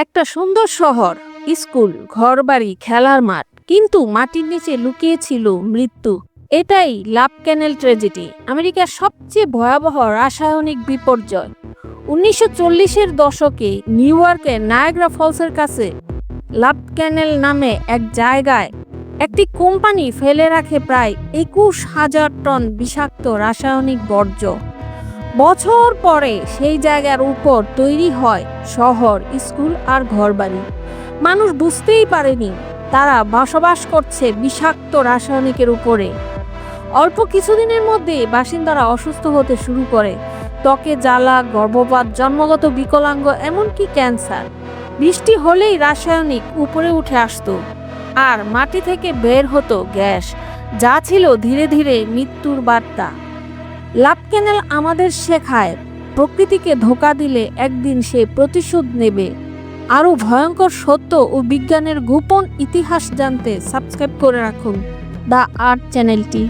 একটা সুন্দর শহর, স্কুল, ঘরবাড়ি, খেলার মাঠ, কিন্তু মাটির নিচে লুকিয়ে ছিল মৃত্যু। এটাই লাভ ক্যানেল ট্র্যাজেডি, আমেরিকার সবচেয়ে ভয়াবহ রাসায়নিক বিপর্যয়। 1940-এর দশকে নিউ ইয়র্কের নায়াগ্রা ফলসের কাছে লাভ ক্যানেল নামে এক জায়গায় একটি কোম্পানি ফেলে রাখে প্রায় 21,000 টন বিষাক্ত রাসায়নিক বর্জ্য। বছর পরে সেই জায়গার উপর তৈরি হয় শহর, স্কুল আর ঘরবাড়ি। মানুষ বুঝতেই পারেনি তারা বসবাস করছে বিষাক্ত রাসায়নিকের উপরে। অল্প কিছুদিনের মধ্যে বাসিন্দারা অসুস্থ হতে শুরু করে, ত্বকে জ্বালা, গর্ভপাত, জন্মগত বিকলাঙ্গ, এমনকি ক্যান্সার। বৃষ্টি হলেই রাসায়নিক উপরে উঠে আসতো, আর মাটি থেকে বের হতো গ্যাস, যা ছিল ধীরে ধীরে মৃত্যুর বার্তা। লাভ ক্যানেল আমাদের শেখায়, প্রকৃতিকে ধোঁকা দিলে একদিন সে প্রতিশোধ নেবে। আরও ভয়ঙ্কর সত্য ও বিজ্ঞানের গোপন ইতিহাস জানতে সাবস্ক্রাইব করে রাখুন দ্য আর্থ চ্যানেলটি।